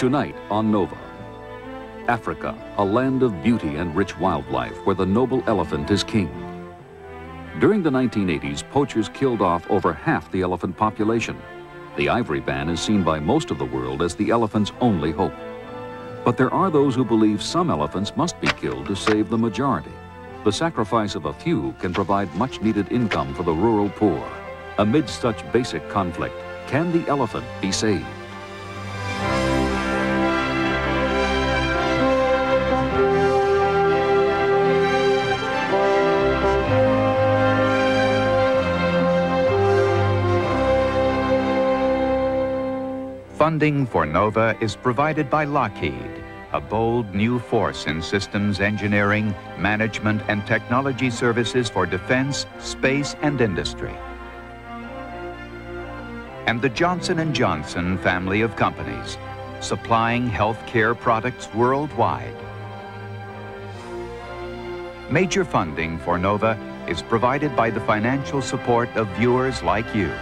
Tonight on Nova, Africa, a land of beauty and rich wildlife where the noble elephant is king. During the 1980s, poachers killed off over half the elephant population. The ivory ban is seen by most of the world as the elephant's only hope. But there are those who believe some elephants must be killed to save the majority. The sacrifice of a few can provide much-needed income for the rural poor. Amidst such basic conflict, can the elephant be saved? Funding for NOVA is provided by Lockheed, a bold new force in systems engineering, management, and technology services for defense, space, and industry. And the Johnson & Johnson family of companies, supplying healthcare products worldwide. Major funding for NOVA is provided by the financial support of viewers like you.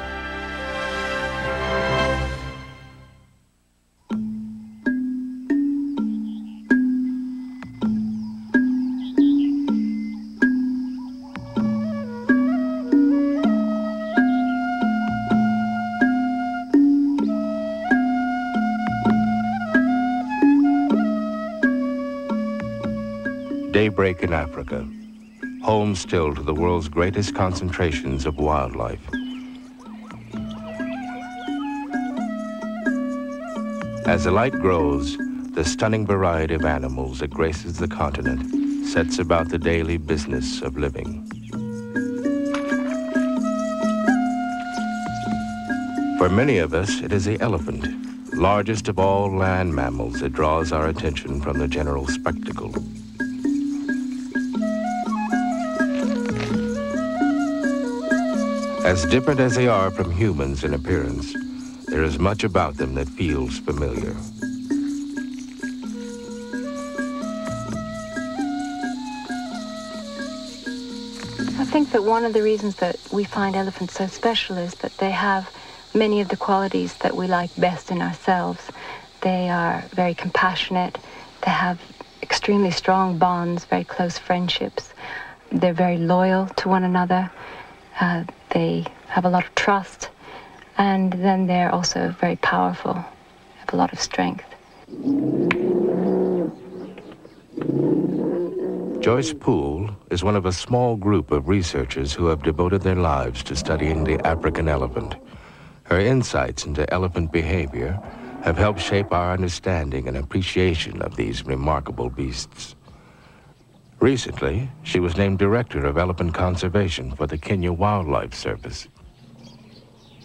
Daybreak in Africa, home still to the world's greatest concentrations of wildlife. As the light grows, the stunning variety of animals that graces the continent sets about the daily business of living. For many of us, it is the elephant, largest of all land mammals, that draws our attention from the general spectacle. As different as they are from humans in appearance, there is much about them that feels familiar. I think that one of the reasons that we find elephants so special is that they have many of the qualities that we like best in ourselves. They are very compassionate. They have extremely strong bonds, very close friendships. They're very loyal to one another. They have a lot of trust, and then they're also very powerful, have a lot of strength. Joyce Poole is one of a small group of researchers who have devoted their lives to studying the African elephant. Her insights into elephant behavior have helped shape our understanding and appreciation of these remarkable beasts. Recently, she was named Director of Elephant Conservation for the Kenya Wildlife Service.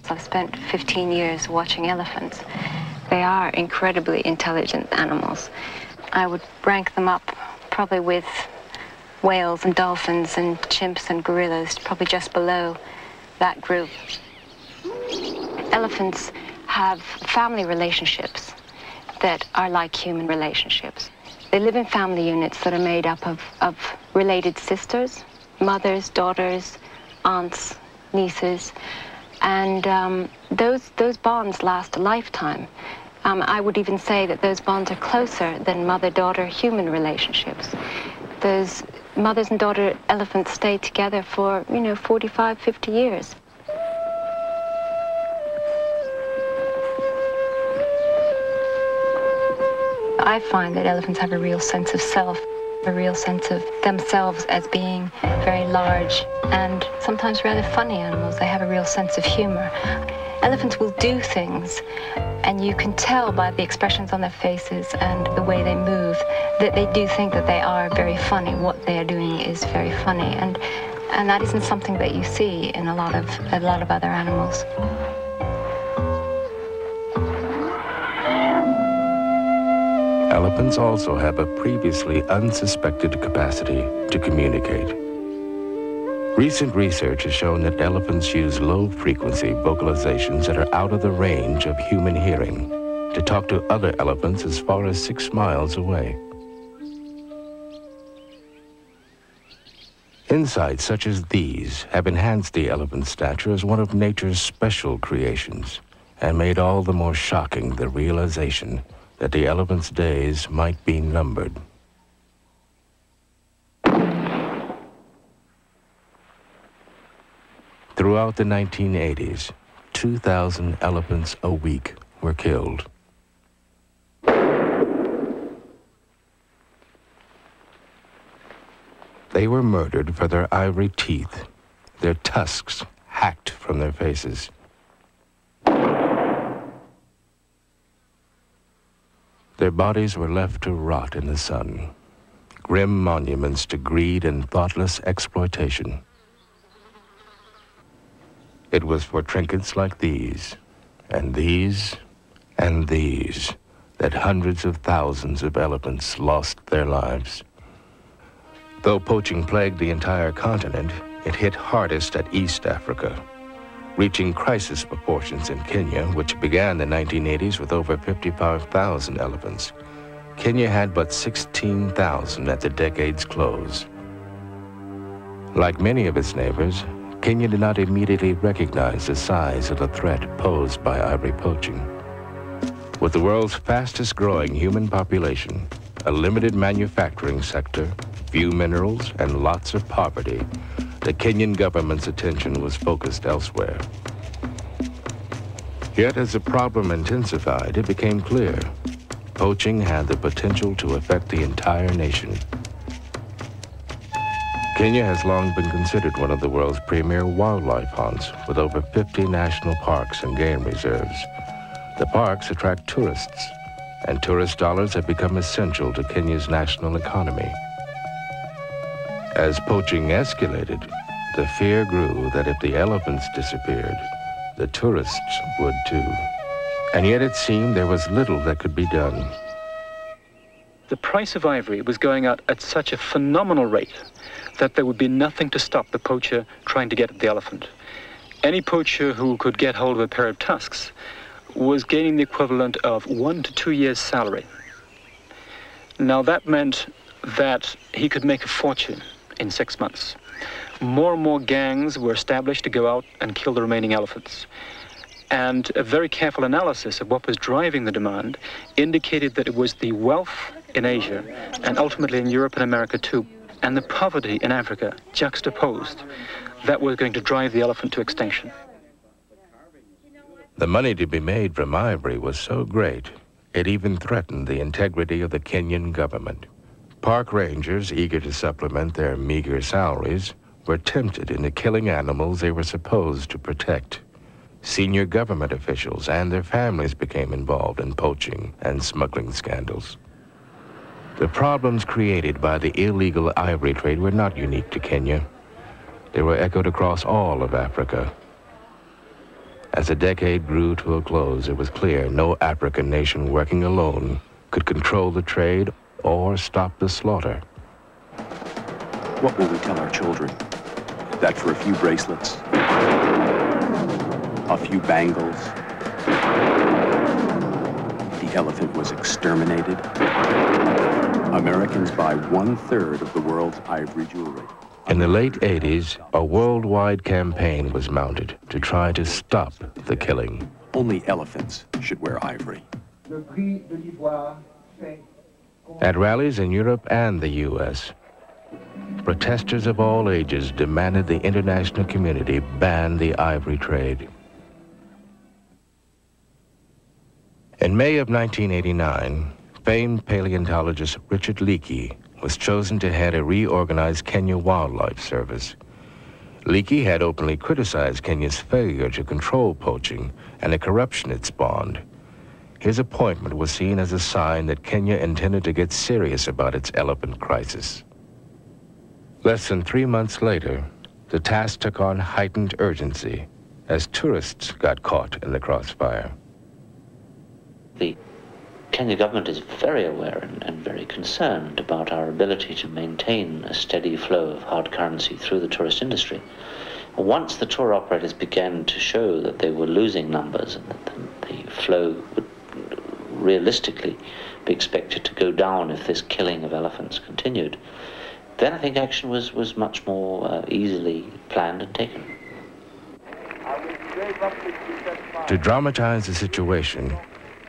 I've spent 15 years watching elephants. They are incredibly intelligent animals. I would rank them up probably with whales and dolphins and chimps and gorillas, probably just below that group. Elephants have family relationships that are like human relationships. They live in family units that are made up of related sisters, mothers, daughters, aunts, nieces, and those bonds last a lifetime. I would even say that those bonds are closer than mother-daughter human relationships. Those mothers and daughter elephants stay together for, 45, 50 years. I find that elephants have a real sense of self, a real sense of themselves as being very large and sometimes rather funny animals. They have a real sense of humor. Elephants will do things, and you can tell by the expressions on their faces and the way they move that they do think that they are very funny. What they are doing is very funny, and that isn't something that you see in a lot of other animals. Elephants also have a previously unsuspected capacity to communicate. Recent research has shown that elephants use low-frequency vocalizations that are out of the range of human hearing to talk to other elephants as far as 6 miles away. Insights such as these have enhanced the elephant's stature as one of nature's special creations and made all the more shocking the realization that the elephant's days might be numbered. Throughout the 1980s, 2,000 elephants a week were killed. They were murdered for their ivory teeth, their tusks hacked from their faces. Their bodies were left to rot in the sun, grim monuments to greed and thoughtless exploitation. It was for trinkets like these, and these, and these, that hundreds of thousands of elephants lost their lives. Though poaching plagued the entire continent, it hit hardest at East Africa, reaching crisis proportions in Kenya, which began the 1980s with over 55,000 elephants. Kenya had but 16,000 at the decade's close. Like many of its neighbors, Kenya did not immediately recognize the size of the threat posed by ivory poaching. With the world's fastest growing human population, a limited manufacturing sector, few minerals, and lots of poverty, the Kenyan government's attention was focused elsewhere. Yet as the problem intensified, it became clear poaching had the potential to affect the entire nation. Kenya has long been considered one of the world's premier wildlife haunts, with over 50 national parks and game reserves. The parks attract tourists, and tourist dollars have become essential to Kenya's national economy. As poaching escalated, the fear grew that if the elephants disappeared, the tourists would too. And yet it seemed there was little that could be done. The price of ivory was going up at such a phenomenal rate that there would be nothing to stop the poacher trying to get at the elephant. Any poacher who could get hold of a pair of tusks was gaining the equivalent of 1 to 2 years' salary. Now that meant that he could make a fortune in 6 months. More and more gangs were established to go out and kill the remaining elephants. And a very careful analysis of what was driving the demand indicated that it was the wealth in Asia, and ultimately in Europe and America too, and the poverty in Africa juxtaposed, that was going to drive the elephant to extinction. The money to be made from ivory was so great, it even threatened the integrity of the Kenyan government. Park rangers, eager to supplement their meager salaries, were tempted into killing animals they were supposed to protect. Senior government officials and their families became involved in poaching and smuggling scandals. The problems created by the illegal ivory trade were not unique to Kenya. They were echoed across all of Africa. As the decade grew to a close, it was clear no African nation working alone could control the trade or stop the slaughter. What will we tell our children? That for a few bracelets, a few bangles, the elephant was exterminated? Americans buy 1/3 of the world's ivory jewelry. In the late 80s, a worldwide campaign was mounted to try to stop the killing. Only elephants should wear ivory. At rallies in Europe and the U.S., protesters of all ages demanded the international community ban the ivory trade. In May of 1989, famed paleontologist Richard Leakey was chosen to head a reorganized Kenya Wildlife Service. Leakey had openly criticized Kenya's failure to control poaching and the corruption it spawned. His appointment was seen as a sign that Kenya intended to get serious about its elephant crisis. Less than 3 months later, the task took on heightened urgency as tourists got caught in the crossfire. The Kenya government is very aware and very concerned about our ability to maintain a steady flow of hard currency through the tourist industry. Once the tour operators began to show that they were losing numbers and that the flow would realistically be expected to go down if this killing of elephants continued, then I think action was much more easily planned and taken. To dramatize the situation,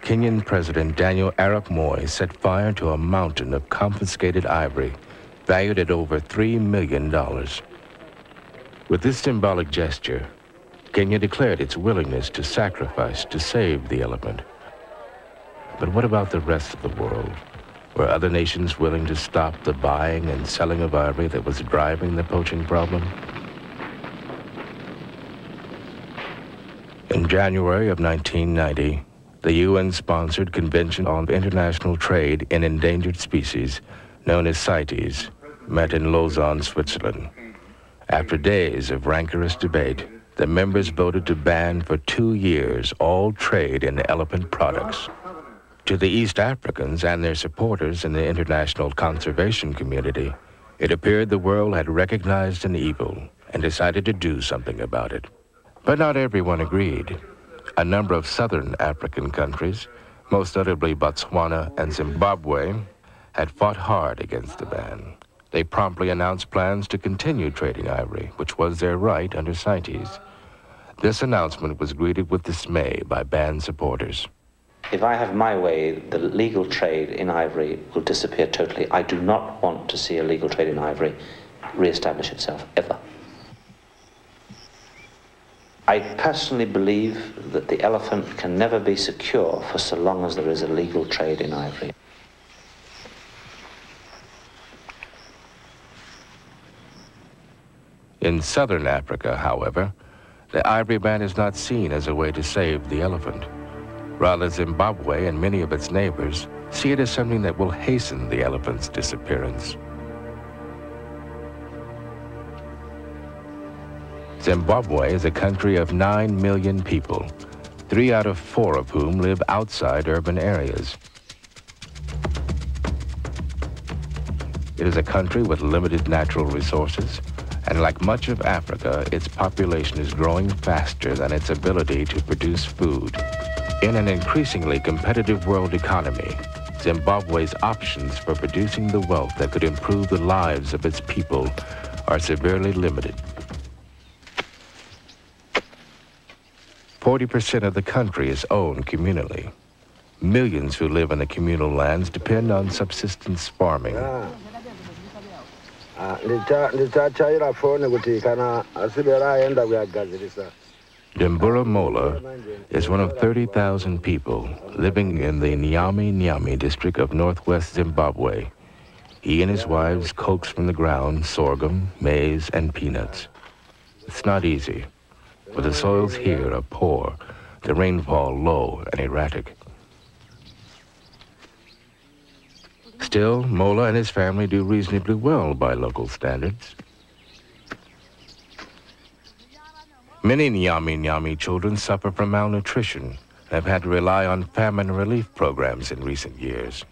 Kenyan President Daniel Arap Moi set fire to a mountain of confiscated ivory valued at over $3 million. With this symbolic gesture, Kenya declared its willingness to sacrifice to save the elephant. But what about the rest of the world? Were other nations willing to stop the buying and selling of ivory that was driving the poaching problem? In January of 1990, the UN-sponsored Convention on International Trade in Endangered Species, known as CITES, met in Lausanne, Switzerland. After days of rancorous debate, the members voted to ban for 2 years all trade in elephant products. To the East Africans and their supporters in the international conservation community, it appeared the world had recognized an evil and decided to do something about it. But not everyone agreed. A number of southern African countries, most notably Botswana and Zimbabwe, had fought hard against the ban. They promptly announced plans to continue trading ivory, which was their right under CITES. This announcement was greeted with dismay by ban supporters. If I have my way, the legal trade in ivory will disappear totally. I do not want to see a legal trade in ivory re-establish itself, ever. I personally believe that the elephant can never be secure for so long as there is a legal trade in ivory. In southern Africa, however, the ivory ban is not seen as a way to save the elephant. Rather, Zimbabwe and many of its neighbors see it as something that will hasten the elephant's disappearance. Zimbabwe is a country of 9 million people, 3 out of 4 of whom live outside urban areas. It is a country with limited natural resources, and like much of Africa, its population is growing faster than its ability to produce food. In an increasingly competitive world economy, Zimbabwe's options for producing the wealth that could improve the lives of its people are severely limited. 40% of the country is owned communally. Millions who live in the communal lands depend on subsistence farming. Dembura Mola is one of 30,000 people living in the Nyami Nyami district of northwest Zimbabwe. He and his wives coax from the ground sorghum, maize, and peanuts. It's not easy, but the soils here are poor, the rainfall low and erratic. Still, Mola and his family do reasonably well by local standards. Many Nyami Nyami children suffer from malnutrition and have had to rely on famine relief programs in recent years.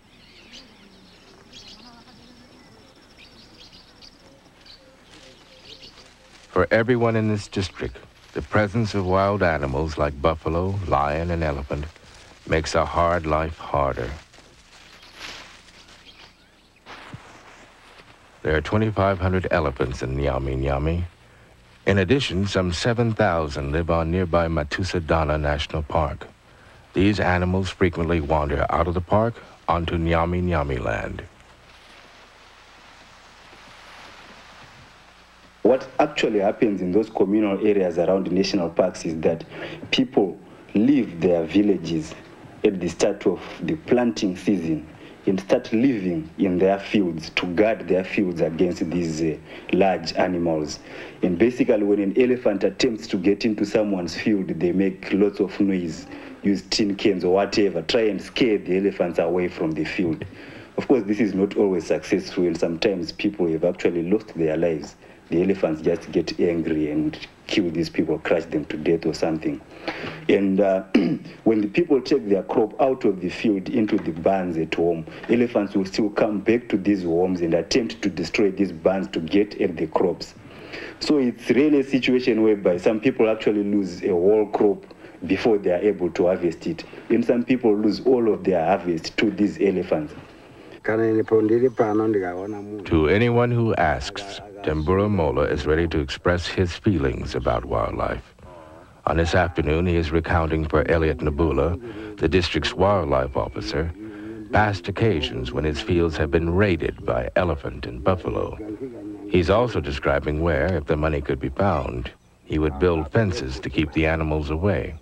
For everyone in this district, the presence of wild animals like buffalo, lion, and elephant makes a hard life harder. There are 2,500 elephants in Nyami Nyami. In addition, some 7,000 live on nearby Matusadana National Park. These animals frequently wander out of the park onto Nyami Nyami land. What actually happens in those communal areas around the national parks is that people leave their villages at the start of the planting season and start living in their fields to guard their fields against these large animals. And basically, when an elephant attempts to get into someone's field, they make lots of noise, use tin cans or whatever, try and scare the elephants away from the field. Of course, this is not always successful, and sometimes people have actually lost their lives. The elephants just get angry and kill these people, crush them to death or something. And when the people take their crop out of the field into the barns at home, elephants will still come back to these homes and attempt to destroy these barns to get at the crops. So it's really a situation whereby some people actually lose a whole crop before they are able to harvest it. And some people lose all of their harvest to these elephants. To anyone who asks, Dembura Mola is ready to express his feelings about wildlife. On this afternoon, he is recounting for Elliot Nabula, the district's wildlife officer, past occasions when his fields have been raided by elephant and buffalo. He's also describing where, if the money could be found, he would build fences to keep the animals away.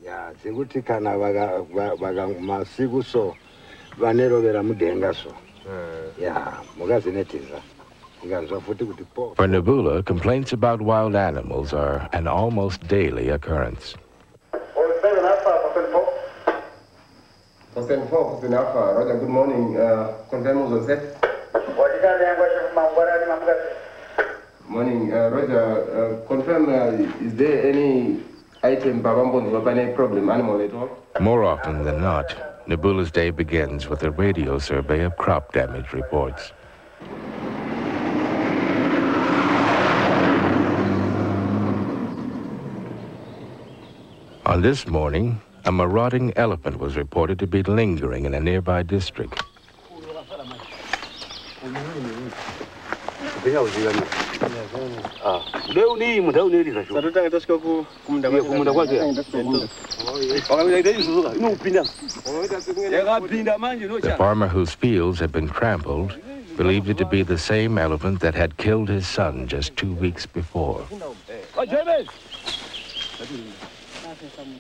For Nabula, complaints about wild animals are an almost daily occurrence. Roger, good morning. Confirm was set. Morning, Roger. Confirm, is there any item Babambo problem animal at all? More often than not, Nabula's day begins with a radio survey of crop damage reports. On this morning, a marauding elephant was reported to be lingering in a nearby district. The farmer whose fields had been trampled believed it to be the same elephant that had killed his son just 2 weeks before.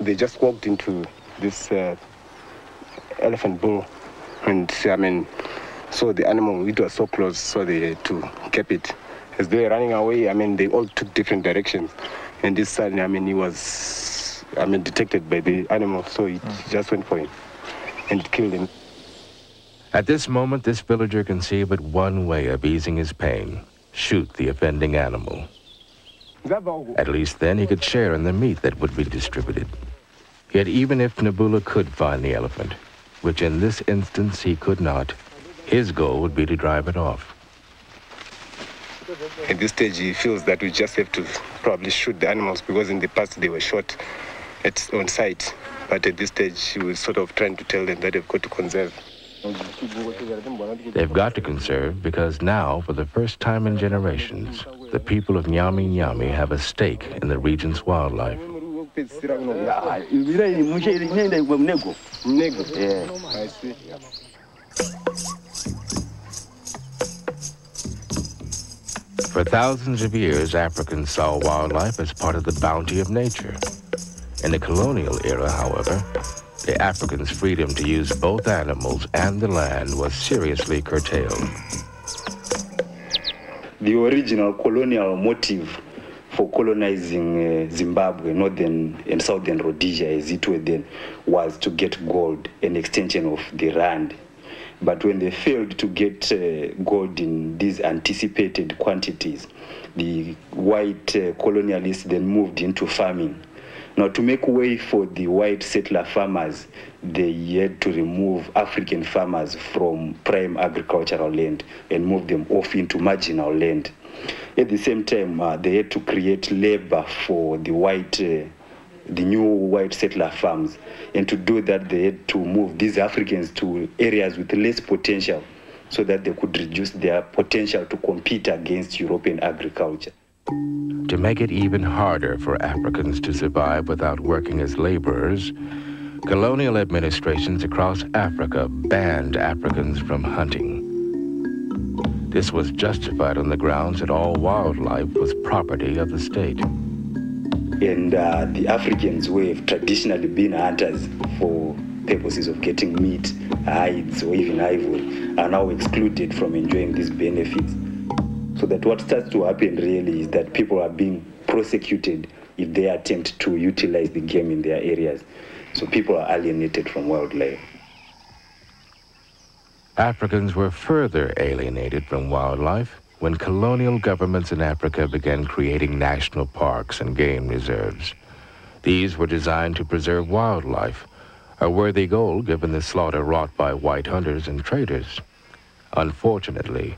They just walked into this elephant bull, and saw the animal. It was so close, so they had to keep it. As they were running away, they all took different directions, and this son, he was, detected by the animal, so it just went for him, and it killed him. At this moment, this villager can see but one way of easing his pain: shoot the offending animal. At least then he could share in the meat that would be distributed. Yet even if Nabula could find the elephant, which in this instance he could not, his goal would be to drive it off. At this stage, he feels that we just have to probably shoot the animals, because in the past they were shot on site. But at this stage, he was sort of trying to tell them that they've got to conserve. They've got to conserve because now, for the first time in generations, the people of Nyami Nyami have a stake in the region's wildlife. For thousands of years, Africans saw wildlife as part of the bounty of nature. In the colonial era, however, the Africans' freedom to use both animals and the land was seriously curtailed. The original colonial motive for colonizing Zimbabwe, northern and southern Rhodesia, as it were then, was to get gold, an extension of the rand. But when they failed to get gold in these anticipated quantities, the white colonialists then moved into farming. Now, to make way for the white settler farmers, they had to remove African farmers from prime agricultural land and move them off into marginal land. At the same time, they had to create labor for the new white settler farms. And to do that, they had to move these Africans to areas with less potential so that they could reduce their potential to compete against European agriculture. To make it even harder for Africans to survive without working as laborers, colonial administrations across Africa banned Africans from hunting. This was justified on the grounds that all wildlife was property of the state. And the Africans, who have traditionally been hunters for purposes of getting meat, hides, or even ivory, are now excluded from enjoying these benefits. So that what starts to happen really is that people are being prosecuted if they attempt to utilize the game in their areas. So people are alienated from wildlife. Africans were further alienated from wildlife when colonial governments in Africa began creating national parks and game reserves. These were designed to preserve wildlife, a worthy goal given the slaughter wrought by white hunters and traders. Unfortunately,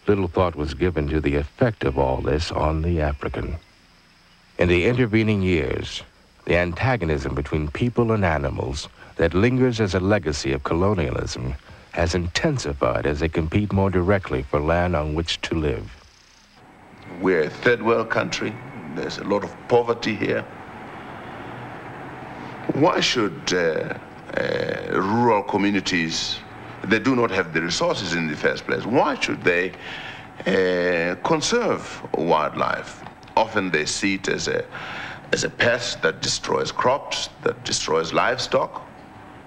little thought was given to the effect of all this on the African. In the intervening years, the antagonism between people and animals that lingers as a legacy of colonialism has intensified as they compete more directly for land on which to live. We're a third world country. There's a lot of poverty here. Why should rural communities that do not have the resources in the first place, why should they conserve wildlife? Often they see it as a pest that destroys crops, that destroys livestock,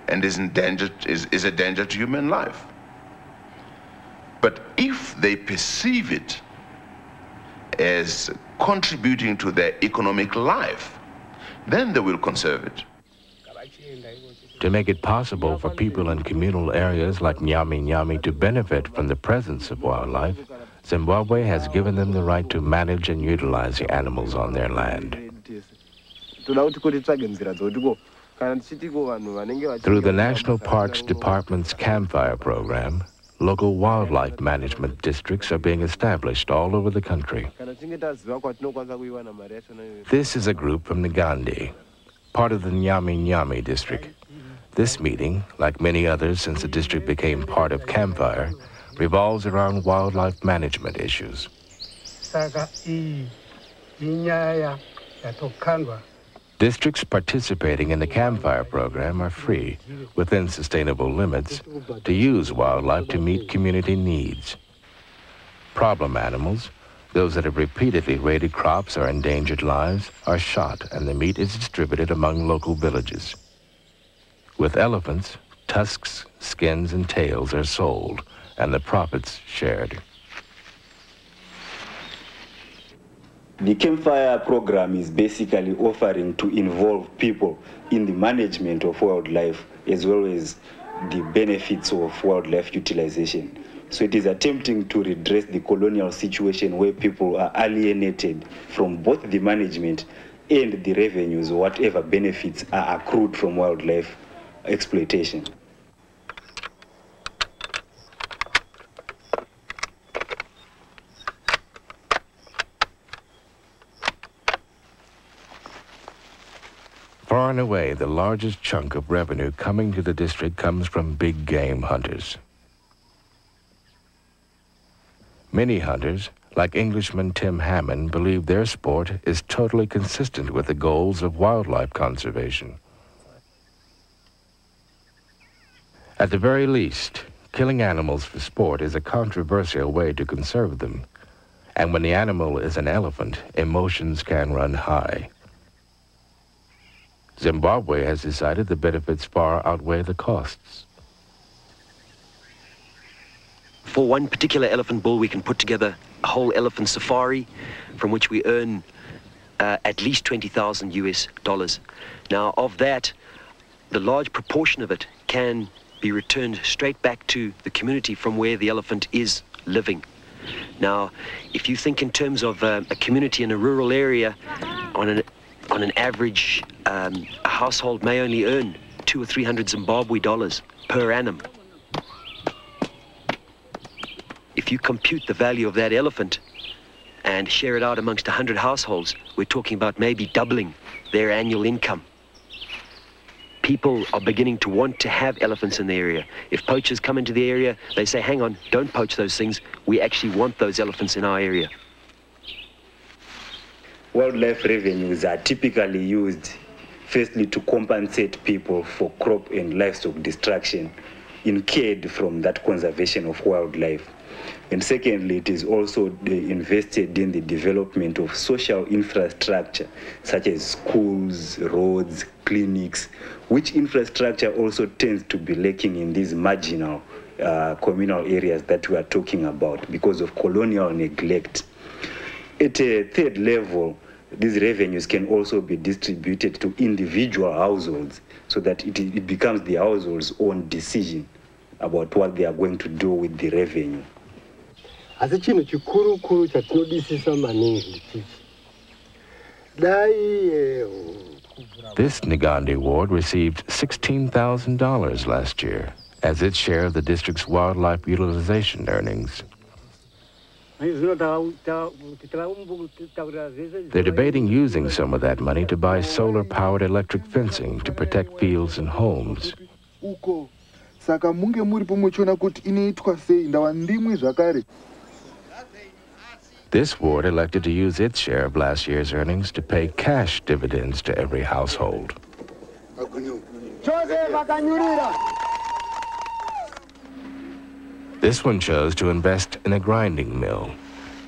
and is a danger to human life. But if they perceive it as contributing to their economic life, then they will conserve it. To make it possible for people in communal areas like Nyami Nyami to benefit from the presence of wildlife, Zimbabwe has given them the right to manage and utilize the animals on their land. Through the National Parks Department's Campfire program, local wildlife management districts are being established all over the country. This is a group from Ngandi, part of the Nyami Nyami district. This meeting, like many others since the district became part of Campfire, revolves around wildlife management issues. Districts participating in the Campfire program are free, within sustainable limits, to use wildlife to meet community needs. Problem animals, those that have repeatedly raided crops or endangered lives, are shot and the meat is distributed among local villages. With elephants, tusks, skins, and tails are sold, and the profits shared. The Campfire program is basically offering to involve people in the management of wildlife as well as the benefits of wildlife utilization. So it is attempting to redress the colonial situation where people are alienated from both the management and the revenues or whatever benefits are accrued from wildlife exploitation. Far and away, the largest chunk of revenue coming to the district comes from big game hunters. Many hunters, like Englishman Tim Hammond, believe their sport is totally consistent with the goals of wildlife conservation. At the very least, killing animals for sport is a controversial way to conserve them. And when the animal is an elephant, emotions can run high. Zimbabwe has decided the benefits far outweigh the costs. For one particular elephant bull, we can put together a whole elephant safari from which we earn at least $20,000 US. Now, of that, the large proportion of it can be returned straight back to the community from where the elephant is living. Now, if you think in terms of a community in a rural area, on an average, a household may only earn $200 or $300 Zimbabwe dollars per annum. If you compute the value of that elephant and share it out amongst 100 households, we're talking about maybe doubling their annual income. People are beginning to want to have elephants in the area. If poachers come into the area, they say, hang on, don't poach those things. We actually want those elephants in our area. Wildlife revenues are typically used, firstly, to compensate people for crop and livestock destruction incurred from that conservation of wildlife. And secondly, it is also invested in the development of social infrastructure, such as schools, roads, clinics, which infrastructure also tends to be lacking in these marginal communal areas that we are talking about because of colonial neglect. At a third level, these revenues can also be distributed to individual households so that it becomes the household's own decision about what they are going to do with the revenue. This Ngandi ward received $16,000 last year as its share of the district's wildlife utilization earnings. They're debating using some of that money to buy solar-powered electric fencing to protect fields and homes. This ward elected to use its share of last year's earnings to pay cash dividends to every household. This one chose to invest in a grinding mill,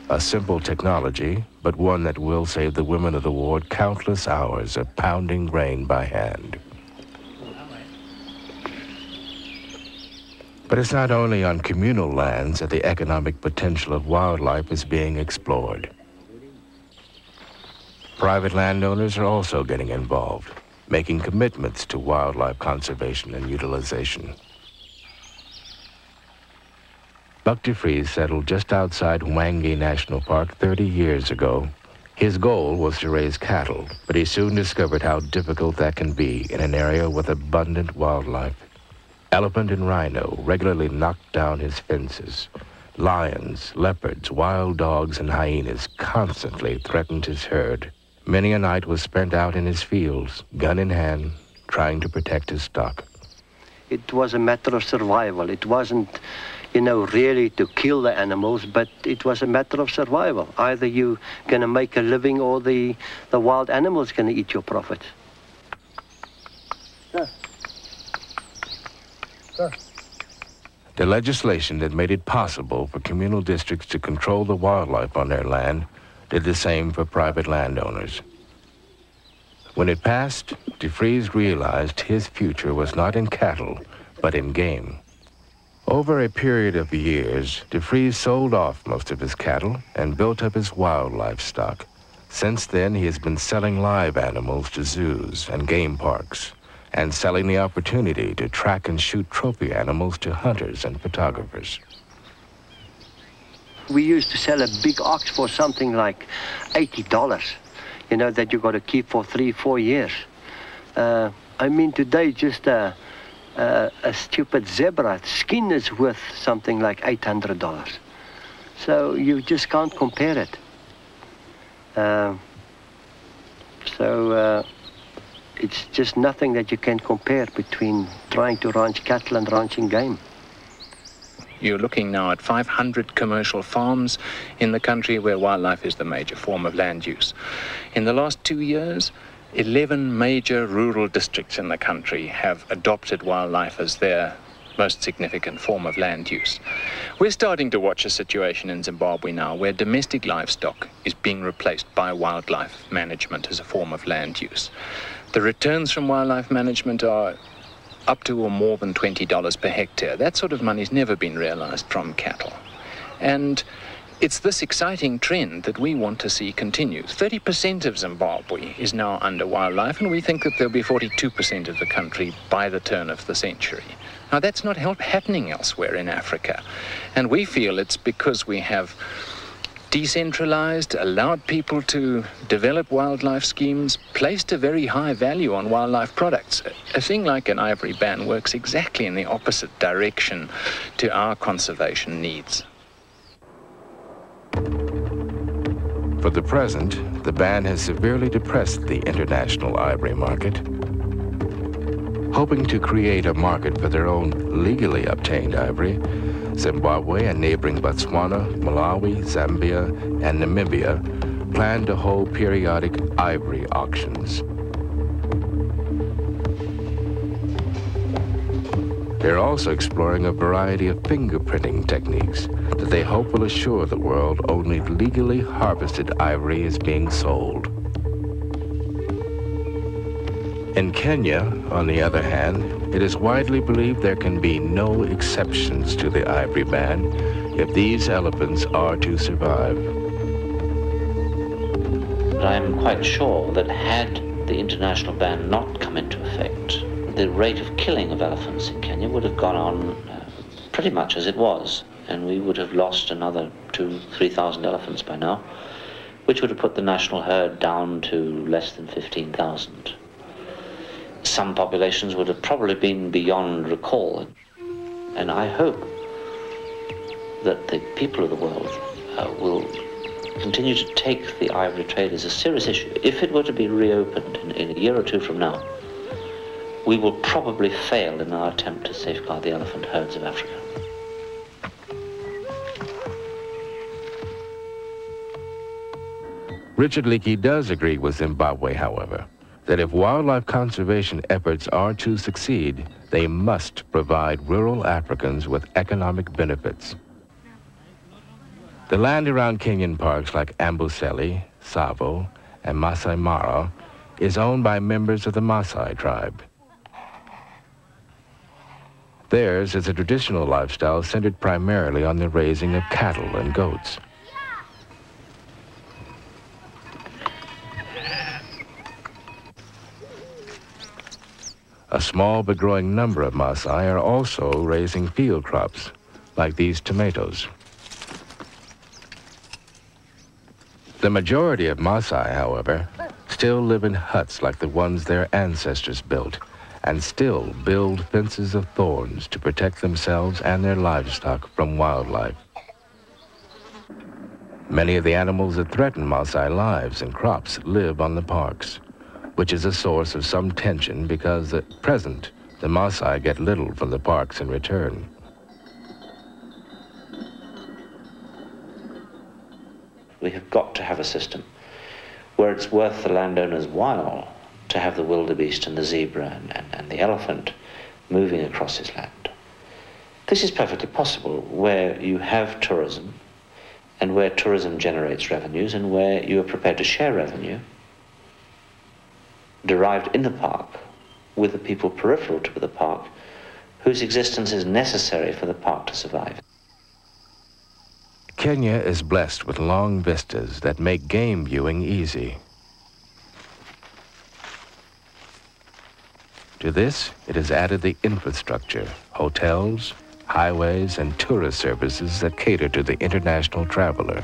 a simple technology, but one that will save the women of the ward countless hours of pounding grain by hand. But it's not only on communal lands that the economic potential of wildlife is being explored. Private landowners are also getting involved, making commitments to wildlife conservation and utilization. Buck DeFries settled just outside Hwange National Park 30 years ago. His goal was to raise cattle, but he soon discovered how difficult that can be in an area with abundant wildlife. Elephant and rhino regularly knocked down his fences. Lions, leopards, wild dogs, and hyenas constantly threatened his herd. Many a night was spent out in his fields, gun in hand, trying to protect his stock. It was a matter of survival. It wasn't, really to kill the animals, but it was a matter of survival. Either you're going to make a living or the wild animals going to eat your profits. The legislation that made it possible for communal districts to control the wildlife on their land did the same for private landowners. When it passed, DeFries realized his future was not in cattle, but in game. Over a period of years, DeFries sold off most of his cattle and built up his wildlife stock. Since then, he has been selling live animals to zoos and game parks, and selling the opportunity to track and shoot trophy animals to hunters and photographers. We used to sell a big ox for something like $80, that you got to keep for 3-4 years. Today just a stupid zebra skin is worth something like $800. So you just can't compare it. It's just nothing that you can compare between trying to ranch cattle and ranching game. You're looking now at 500 commercial farms in the country where wildlife is the major form of land use. In the last 2 years, 11 major rural districts in the country have adopted wildlife as their most significant form of land use. We're starting to watch a situation in Zimbabwe now where domestic livestock is being replaced by wildlife management as a form of land use. The returns from wildlife management are up to or more than $20 per hectare. That sort of money's never been realized from cattle. And it's this exciting trend that we want to see continue. 30% of Zimbabwe is now under wildlife, and we think that there'll be 42% of the country by the turn of the century. Now, that's not happening elsewhere in Africa. And we feel it's because we have decentralized, allowed people to develop wildlife schemes, placed a very high value on wildlife products. A thing like an ivory ban works exactly in the opposite direction to our conservation needs. For the present, the ban has severely depressed the international ivory market. Hoping to create a market for their own legally obtained ivory, Zimbabwe and neighboring Botswana, Malawi, Zambia, and Namibia plan to hold periodic ivory auctions. They're also exploring a variety of fingerprinting techniques that they hope will assure the world only legally harvested ivory is being sold. In Kenya, on the other hand, it is widely believed there can be no exceptions to the ivory ban if these elephants are to survive. But I am quite sure that had the international ban not come into effect, the rate of killing of elephants in Kenya would have gone on pretty much as it was, and we would have lost another 2,000-3,000 elephants by now, which would have put the national herd down to less than 15,000. Some populations would have probably been beyond recall, and I hope that the people of the world will continue to take the ivory trade as a serious issue. If it were to be reopened in a year or two from now, we will probably fail in our attempt to safeguard the elephant herds of Africa. Richard Leakey does agree with Zimbabwe, however. that if wildlife conservation efforts are to succeed, they must provide rural Africans with economic benefits. The land around Kenyan parks like Amboseli, Tsavo, and Masai Mara is owned by members of the Maasai tribe. Theirs is a traditional lifestyle centered primarily on the raising of cattle and goats. A small but growing number of Maasai are also raising field crops, like these tomatoes. The majority of Maasai, however, still live in huts like the ones their ancestors built, and still build fences of thorns to protect themselves and their livestock from wildlife. Many of the animals that threaten Maasai lives and crops live on the parks, which is a source of some tension because at present, the Maasai get little from the parks in return. We have got to have a system where it's worth the landowner's while to have the wildebeest and the zebra and the elephant moving across his land. This is perfectly possible where you have tourism and where tourism generates revenues and where you are prepared to share revenue derived in the park with the people peripheral to the park whose existence is necessary for the park to survive. Kenya is blessed with long vistas that make game viewing easy. To this, it has added the infrastructure, hotels, highways, and tourist services that cater to the international traveler.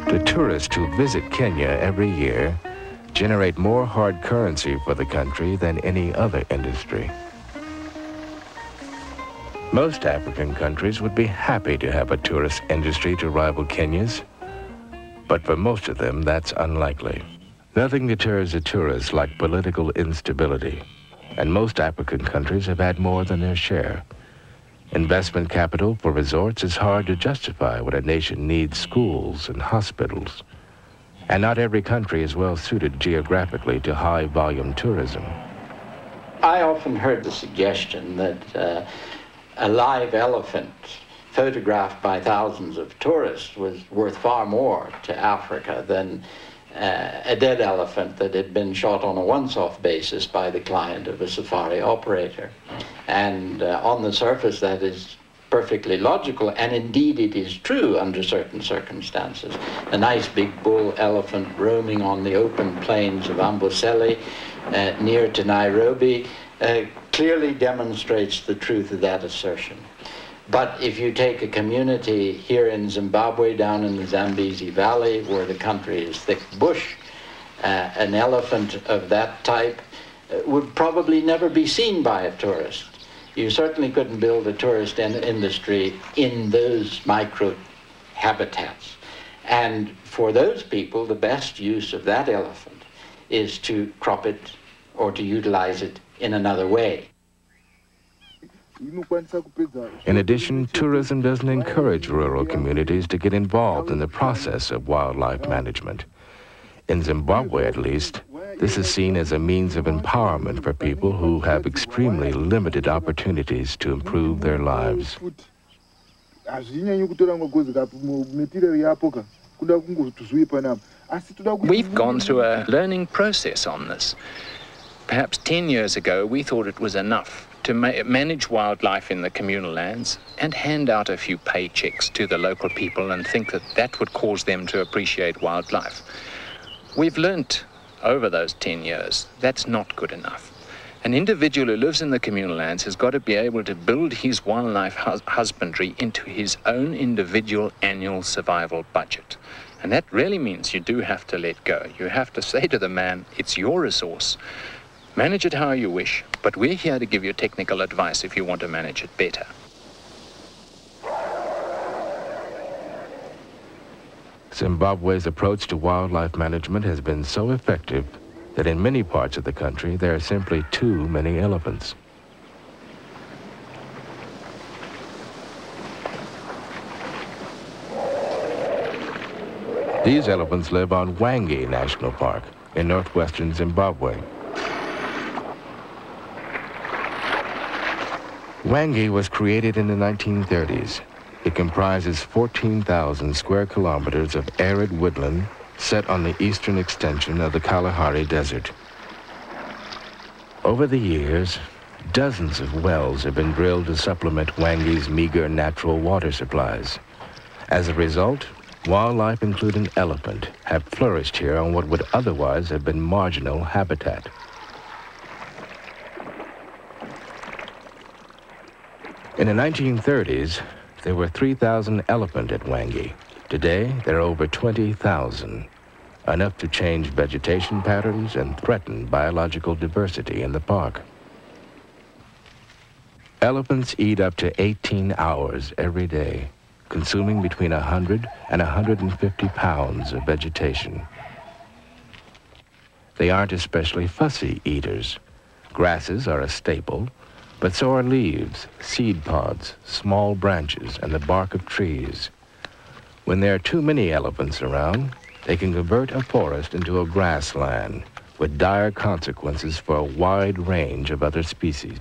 The tourists who visit Kenya every year generate more hard currency for the country than any other industry. Most African countries would be happy to have a tourist industry to rival Kenya's, but for most of them, that's unlikely. Nothing deters a tourist like political instability, and most African countries have had more than their share. Investment capital for resorts is hard to justify when a nation needs schools and hospitals, and not every country is well suited geographically to high-volume tourism. I often heard the suggestion that a live elephant photographed by thousands of tourists was worth far more to Africa than a dead elephant that had been shot on a once-off basis by the client of a safari operator. And on the surface, that is perfectly logical, and indeed it is true under certain circumstances. A nice big bull elephant roaming on the open plains of Amboseli near to Nairobi clearly demonstrates the truth of that assertion. But if you take a community here in Zimbabwe, down in the Zambezi Valley, where the country is thick bush, an elephant of that type would probably never be seen by a tourist. You certainly couldn't build a tourist industry in those micro habitats. And for those people, the best use of that elephant is to crop it or to utilize it in another way. In addition, tourism doesn't encourage rural communities to get involved in the process of wildlife management. In Zimbabwe, at least, this is seen as a means of empowerment for people who have extremely limited opportunities to improve their lives. We've gone through a learning process on this. Perhaps 10 years ago, we thought it was enough to manage wildlife in the communal lands and hand out a few paychecks to the local people and think that that would cause them to appreciate wildlife. We've learnt over those 10 years that's not good enough. An individual who lives in the communal lands has got to be able to build his wildlife husbandry into his own individual annual survival budget. And that really means you do have to let go. You have to say to the man, it's your resource. Manage it how you wish, but we're here to give you technical advice if you want to manage it better. Zimbabwe's approach to wildlife management has been so effective that in many parts of the country there are simply too many elephants. These elephants live on Hwange National Park in northwestern Zimbabwe. Hwange was created in the 1930s. It comprises 14,000 square kilometers of arid woodland set on the eastern extension of the Kalahari Desert. Over the years, dozens of wells have been drilled to supplement Hwange's meager natural water supplies. As a result, wildlife, including elephant, have flourished here on what would otherwise have been marginal habitat. In the 1930s, there were 3,000 elephant at Hwange. Today, there are over 20,000, enough to change vegetation patterns and threaten biological diversity in the park. Elephants eat up to 18 hours every day, consuming between 100 and 150 pounds of vegetation. They aren't especially fussy eaters. Grasses are a staple, but so are leaves, seed pods, small branches, and the bark of trees. When there are too many elephants around, they can convert a forest into a grassland, with dire consequences for a wide range of other species.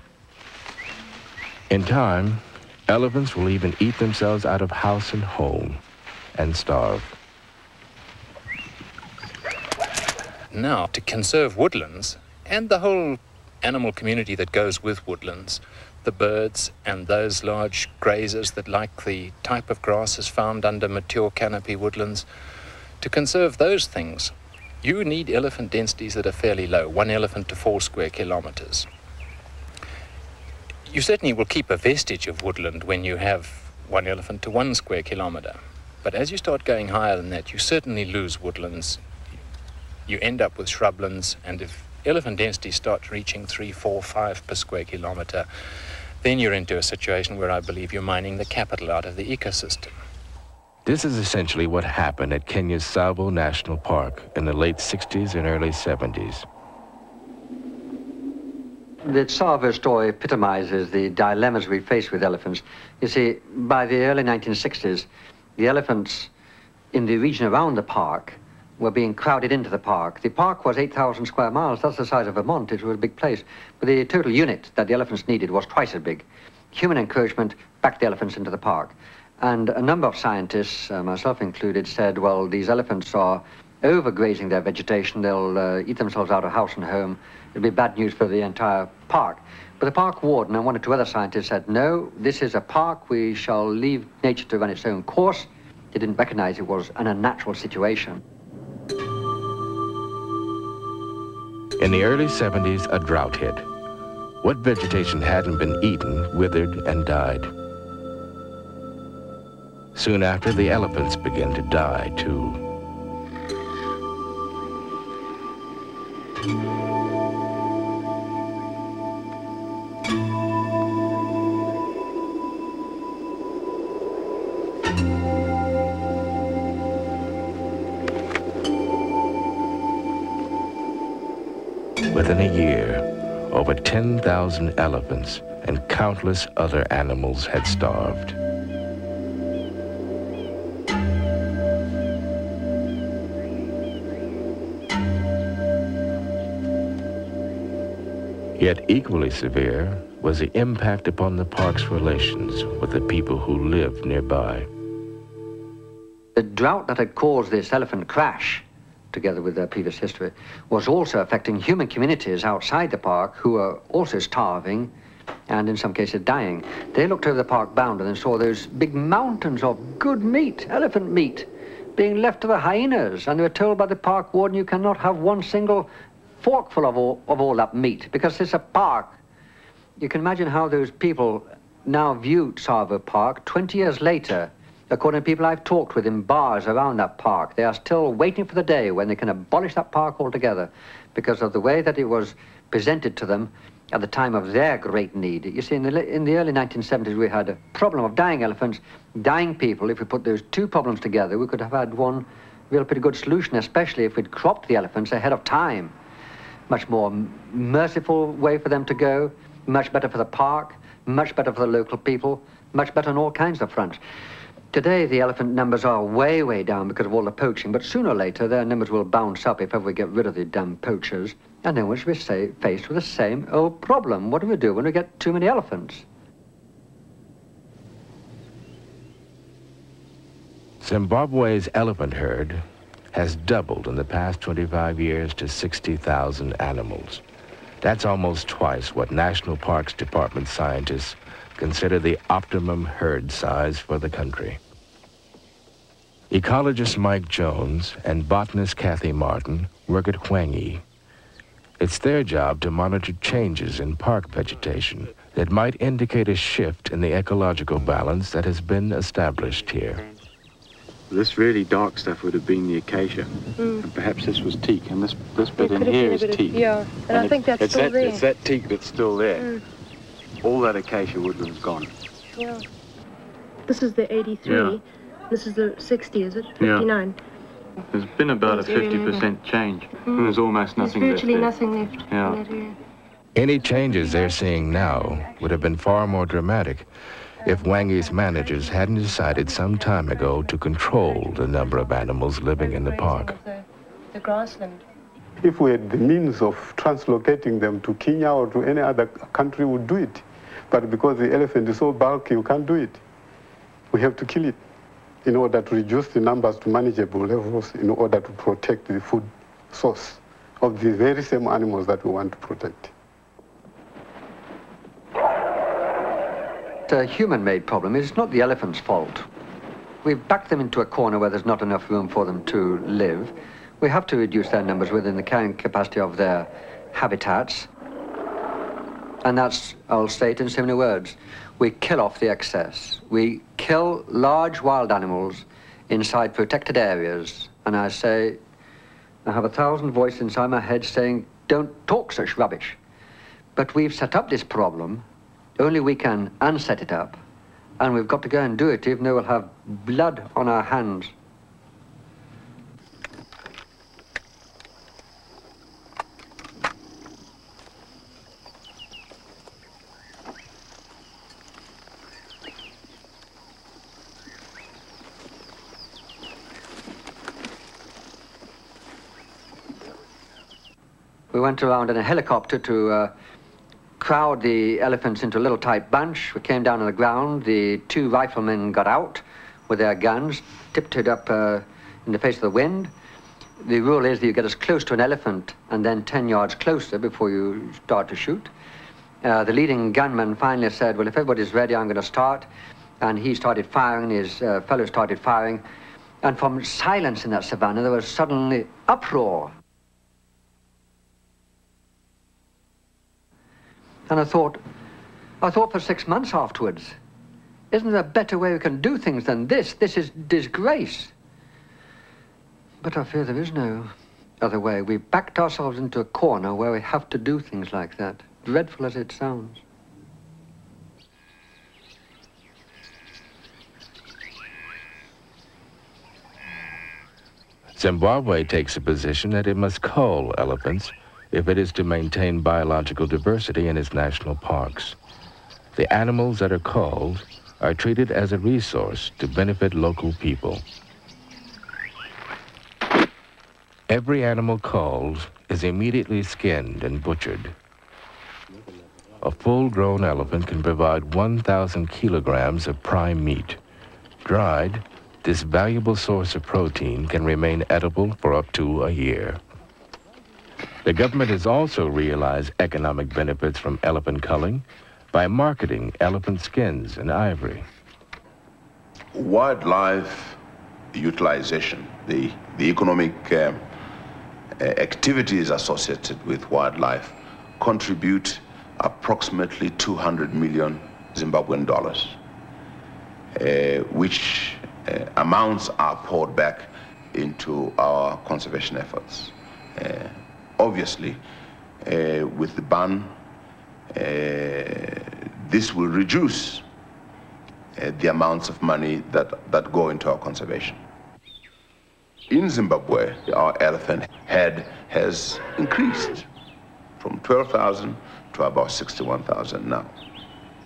In time, elephants will even eat themselves out of house and home and starve. Now, to conserve woodlands and the whole animal community that goes with woodlands, the birds and those large grazers that like the type of grasses found under mature canopy woodlands, to conserve those things, you need elephant densities that are fairly low, 1 elephant to 4 square kilometers. You certainly will keep a vestige of woodland when you have 1 elephant to 1 square kilometer. But as you start going higher than that, you certainly lose woodlands. You end up with shrublands, and if elephant densities start reaching 3, 4, 5 per square kilometer, then you're into a situation where I believe you're mining the capital out of the ecosystem. This is essentially what happened at Kenya's Tsavo National Park in the late 60s and early 70s. The Tsavo story epitomizes the dilemmas we face with elephants. You see, by the early 1960s, the elephants in the region around the park were being crowded into the park. The park was 8,000 square miles. That's the size of Vermont. It was a big place. But the total unit that the elephants needed was twice as big. Human encouragement backed the elephants into the park. And a number of scientists, myself included, said, well, these elephants are overgrazing their vegetation. They'll eat themselves out of house and home. It'll be bad news for the entire park. But the park warden and 1 or 2 other scientists said, no, this is a park. We shall leave nature to run its own course. They didn't recognize it was an unnatural situation. In the early 70s, a drought hit. What vegetation hadn't been eaten withered and died. Soon after, the elephants began to die, too. Within a year, over 10,000 elephants and countless other animals had starved. Yet equally severe was the impact upon the park's relations with the people who lived nearby. The drought that had caused this elephant crash, together with their previous history, was also affecting human communities outside the park who were also starving and in some cases dying. They looked over the park boundary and saw those big mountains of good meat, elephant meat, being left to the hyenas, and they were told by the park warden, you cannot have 1 single forkful of all that meat because it's a park. You can imagine how those people now view Tsavo Park 20 years later. According to people I've talked with in bars around that park, they are still waiting for the day when they can abolish that park altogether because of the way that it was presented to them at the time of their great need. You see, in the early 1970s, we had a problem of dying elephants, dying people. If we put those 2 problems together, we could have had one real pretty good solution, especially if we'd cropped the elephants ahead of time. Much more merciful way for them to go, much better for the park, much better for the local people, much better on all kinds of fronts. Today, the elephant numbers are way, way down because of all the poaching, but sooner or later, their numbers will bounce up if ever we get rid of the damn poachers. And then we should be faced with the same old problem. What do we do when we get too many elephants? Zimbabwe's elephant herd has doubled in the past 25 years to 60,000 animals. That's almost twice what National Parks Department scientists consider the optimum herd size for the country. Ecologist Mike Jones and botanist Kathy Martin work at Hwange. It's their job to monitor changes in park vegetation that might indicate a shift in the ecological balance that has been established here. This really dark stuff would have been the acacia, and perhaps this was teak, and this bit in here is teak. Yeah, and I think that's still there. It's that teak that's still there. All that acacia wood was gone. Yeah. This is the 83. Yeah. This is the 60, is it? 59. Yeah. There's been about a 50% change. And there's almost nothing left. There's virtually nothing left. Yeah. Any changes they're seeing now would have been far more dramatic if Hwange's managers hadn't decided some time ago to control the number of animals living in the park. The grassland. If we had the means of translocating them to Kenya or to any other country, we would do it. But because the elephant is so bulky, you can't do it. We have to kill it in order to reduce the numbers to manageable levels, in order to protect the food source of the very same animals that we want to protect. It's a human-made problem. It's not the elephant's fault. We've backed them into a corner where there's not enough room for them to live. We have to reduce their numbers within the carrying capacity of their habitats. And that's, I'll say it in so many words, we kill off the excess. We kill large wild animals inside protected areas. And I say, I have 1,000 voices inside my head saying, don't talk such rubbish. But we've set up this problem. Only we can unset it up, and we've got to go and do it, even though we'll have blood on our hands. We went around in a helicopter to crowd the elephants into a little tight bunch. We came down on the ground. The 2 riflemen got out with their guns, tiptoed up in the face of the wind. The rule is that you get as close to an elephant and then 10 yards closer before you start to shoot. The leading gunman finally said, well, if everybody's ready, I'm going to start. And he started firing, his fellow started firing. And from silence in that savannah, there was suddenly uproar. And I thought for 6 months afterwards, isn't there a better way we can do things than this? This is disgrace. But I fear there is no other way. We backed ourselves into a corner where we have to do things like that, dreadful as it sounds. Zimbabwe takes a position that it must cull elephants if it is to maintain biological diversity in its national parks. The animals that are culled are treated as a resource to benefit local people. Every animal culled is immediately skinned and butchered. A full-grown elephant can provide 1,000 kilograms of prime meat. Dried, this valuable source of protein can remain edible for up to a year. The government has also realized economic benefits from elephant culling by marketing elephant skins and ivory. Wildlife utilization, the economic activities associated with wildlife contribute approximately 200 million Zimbabwean dollars, which amounts are poured back into our conservation efforts. Obviously, with the ban, this will reduce the amounts of money that go into our conservation. In Zimbabwe, our elephant head has increased from 12,000 to about 61,000 now.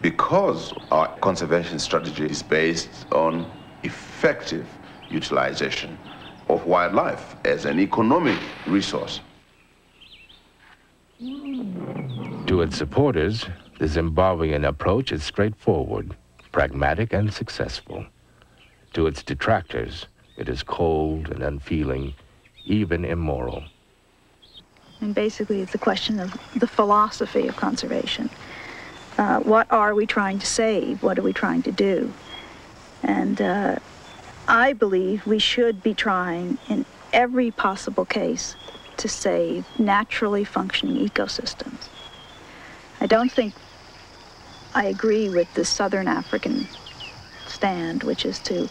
Because our conservation strategy is based on effective utilization of wildlife as an economic resource. To its supporters, the Zimbabwean approach is straightforward, pragmatic, and successful. To its detractors, it is cold and unfeeling, even immoral. And basically, it's a question of the philosophy of conservation. What are we trying to save? What are we trying to do? And I believe we should be trying in every possible case to save naturally functioning ecosystems. I don't think I agree with the Southern African stand, which is to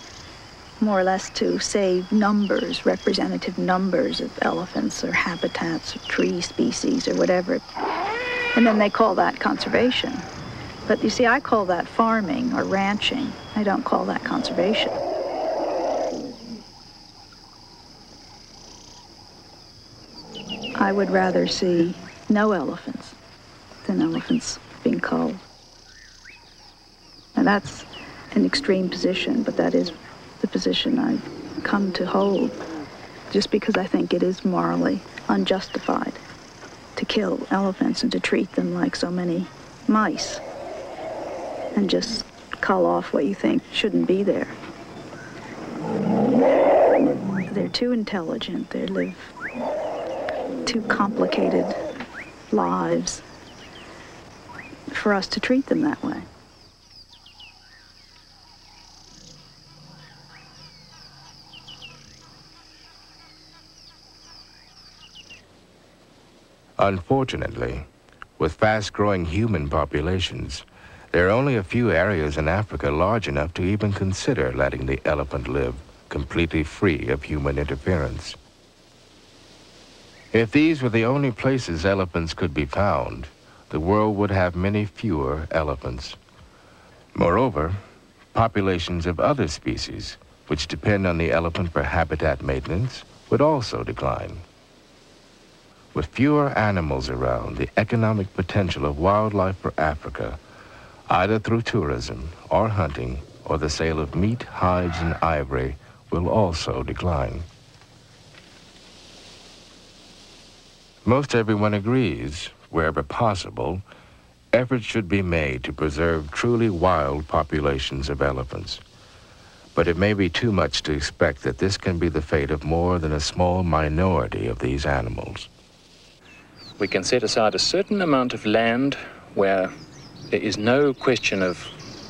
more or less to save numbers, representative numbers of elephants or habitats or tree species or whatever. And then they call that conservation. But you see, I call that farming or ranching. I don't call that conservation. I would rather see no elephants than elephants being culled. And that's an extreme position, but that is the position I've come to hold, just because I think it is morally unjustified to kill elephants and to treat them like so many mice and just cull off what you think shouldn't be there. They're too intelligent, they live too complicated lives for us to treat them that way. Unfortunately, with fast-growing human populations, there are only a few areas in Africa large enough to even consider letting the elephant live completely free of human interference. If these were the only places elephants could be found, the world would have many fewer elephants. Moreover, populations of other species, which depend on the elephant for habitat maintenance, would also decline. With fewer animals around, the economic potential of wildlife for Africa, either through tourism or hunting or the sale of meat, hides, and ivory, will also decline. Most everyone agrees, wherever possible, efforts should be made to preserve truly wild populations of elephants. But it may be too much to expect that this can be the fate of more than a small minority of these animals. We can set aside a certain amount of land where there is no question of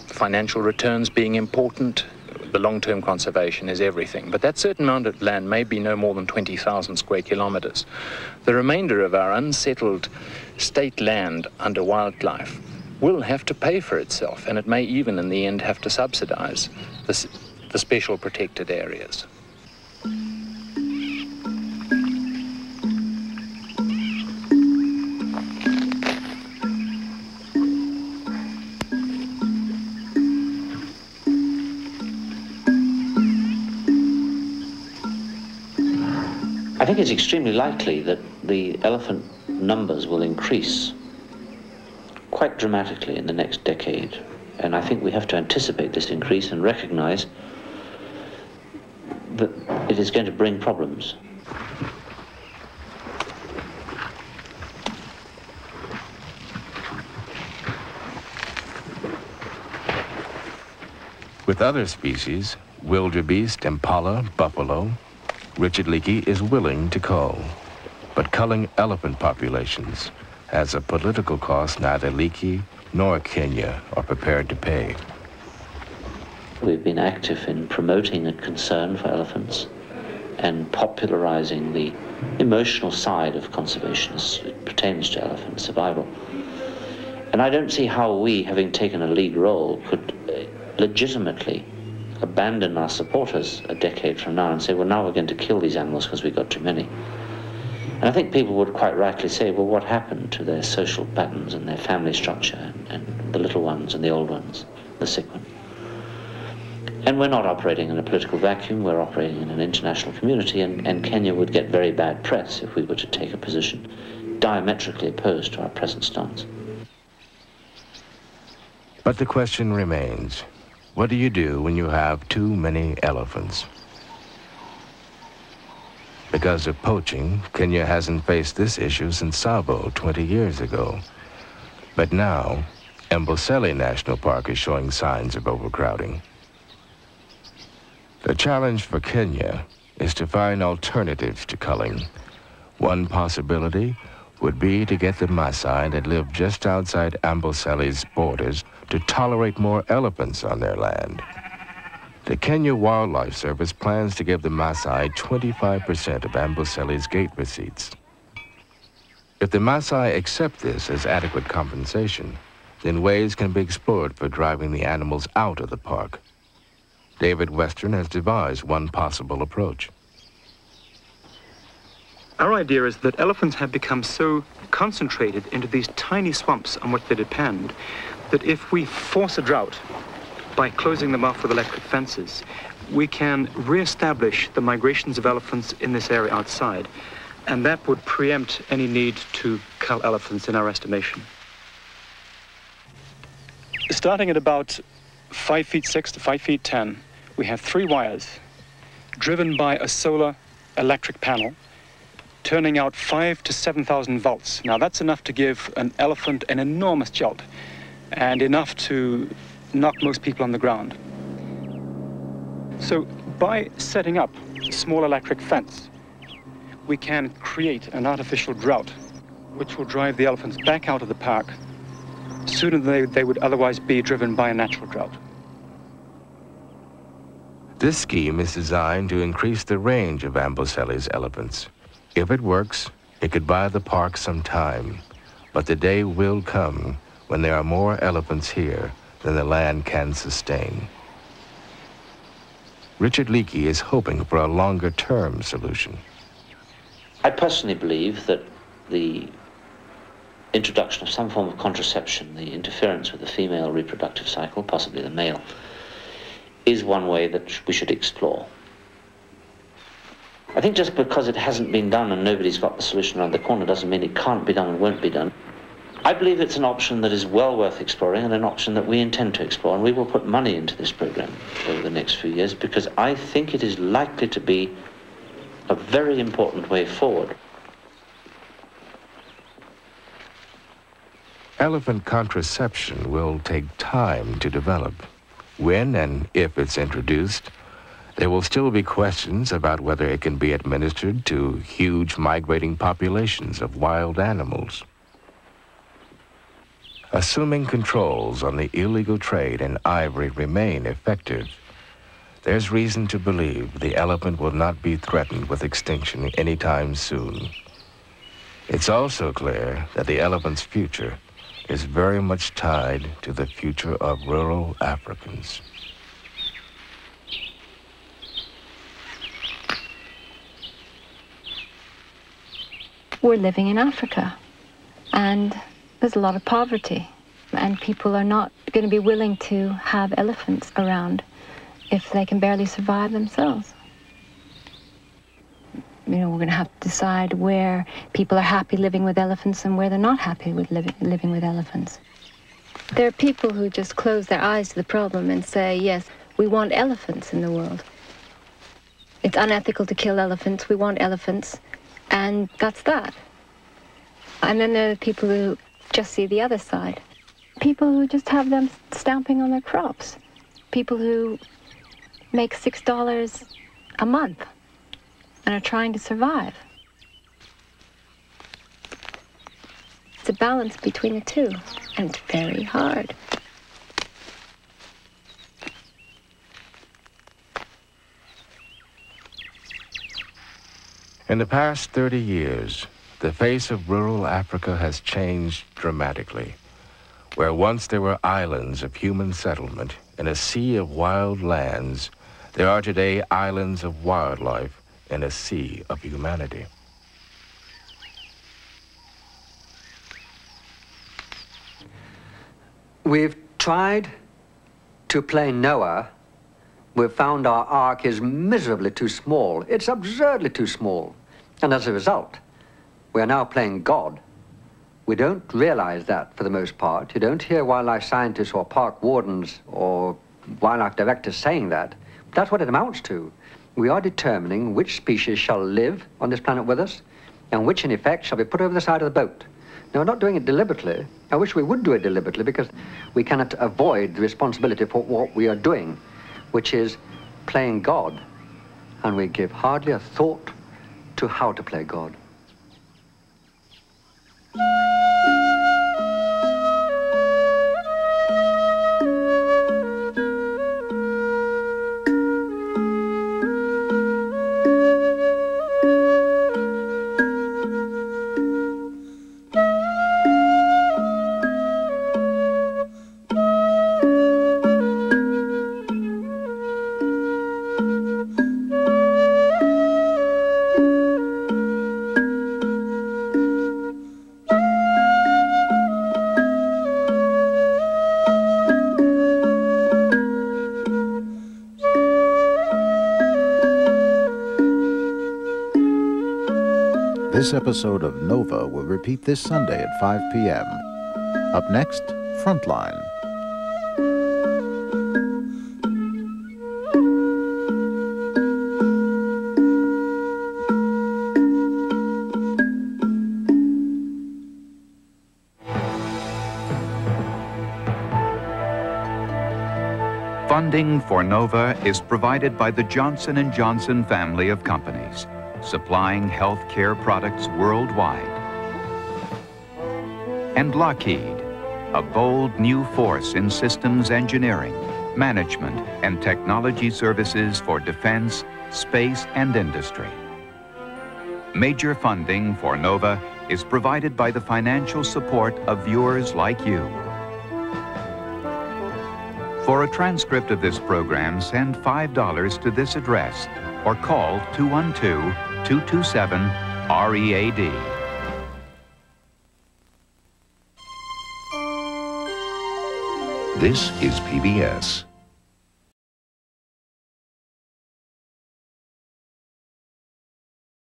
financial returns being important. The long-term conservation is everything. But that certain amount of land may be no more than 20,000 square kilometers. The remainder of our unsettled state land under wildlife will have to pay for itself, and it may even in the end have to subsidize the special protected areas. I think it's extremely likely that the elephant numbers will increase quite dramatically in the next decade. And I think we have to anticipate this increase and recognize that it is going to bring problems. With other species, wildebeest, impala, buffalo, Richard Leakey is willing to cull, but culling elephant populations has a political cost neither Leakey nor Kenya are prepared to pay. We've been active in promoting a concern for elephants and popularizing the emotional side of conservation as it pertains to elephant survival. And I don't see how we, having taken a lead role, could legitimately abandon our supporters a decade from now and say, well, now we're going to kill these animals because we've got too many. And I think people would quite rightly say, well, what happened to their social patterns and their family structure and the little ones and the old ones, the sick ones? And we're not operating in a political vacuum, we're operating in an international community, and Kenya would get very bad press if we were to take a position diametrically opposed to our present stance. But the question remains, What do you do when you have too many elephants? Because of poaching, Kenya hasn't faced this issue since Tsavo 20 years ago. But now, Amboseli National Park is showing signs of overcrowding. The challenge for Kenya is to find alternatives to culling. One possibility would be to get the Maasai that live just outside Amboseli's borders to tolerate more elephants on their land. The Kenya Wildlife Service plans to give the Maasai 25% of Amboseli's gate receipts. If the Maasai accept this as adequate compensation, then ways can be explored for driving the animals out of the park. David Western has devised one possible approach. Our idea is that elephants have become so concentrated into these tiny swamps on which they depend that if we force a drought by closing them off with electric fences, we can re-establish the migrations of elephants in this area outside, and that would preempt any need to cull elephants in our estimation. Starting at about 5 feet 6 to 5 feet 10, we have 3 wires driven by a solar electric panel turning out 5,000 to 7,000 volts. Now that's enough to give an elephant an enormous jolt and enough to knock most people on the ground. So by setting up a small electric fence, we can create an artificial drought which will drive the elephants back out of the park sooner than they would otherwise be driven by a natural drought. This scheme is designed to increase the range of Amboseli's elephants. If it works, it could buy the park some time, but the day will come when there are more elephants here than the land can sustain. Richard Leakey is hoping for a longer-term solution. I personally believe that the introduction of some form of contraception, the interference with the female reproductive cycle, possibly the male, is one way that we should explore. I think just because it hasn't been done and nobody's got the solution around the corner doesn't mean it can't be done and won't be done. I believe it's an option that is well worth exploring and an option that we intend to explore, and we will put money into this program over the next few years because I think it is likely to be a very important way forward. Elephant contraception will take time to develop. When and if it's introduced, there will still be questions about whether it can be administered to huge migrating populations of wild animals. Assuming controls on the illegal trade in ivory remain effective, there's reason to believe the elephant will not be threatened with extinction anytime soon. It's also clear that the elephant's future is very much tied to the future of rural Africans. We're living in Africa, and there's a lot of poverty, and people are not going to be willing to have elephants around if they can barely survive themselves. You know, we're going to have to decide where people are happy living with elephants and where they're not happy with living with elephants. There are people who just close their eyes to the problem and say, yes, we want elephants in the world. It's unethical to kill elephants, we want elephants, and that's that. And then there are people who just see the other side. People who just have them stamping on their crops. People who make $6 a month and are trying to survive. It's a balance between the two, and it's very hard. In the past 30 years, the face of rural Africa has changed dramatically. Where once there were islands of human settlement in a sea of wild lands, there are today islands of wildlife in a sea of humanity. We've tried to play Noah. We've found our ark is miserably too small. It's absurdly too small. And as a result, we are now playing God. We don't realize that for the most part. You don't hear wildlife scientists or park wardens or wildlife director saying that. That's what it amounts to. We are determining which species shall live on this planet with us and which, in effect, shall be put over the side of the boat. Now, we're not doing it deliberately. I wish we would do it deliberately because we cannot avoid the responsibility for what we are doing, which is playing God. And we give hardly a thought to how to play God. This episode of Nova will repeat this Sunday at 5 p.m. Up next, Frontline. Funding for NOVA is provided by the Johnson & Johnson family of companies, supplying healthcare products worldwide. And Lockheed, a bold new force in systems engineering, management, and technology services for defense, space, and industry. Major funding for NOVA is provided by the financial support of viewers like you. For a transcript of this program, send $5 to this address or call 212-227-READ. This is PBS.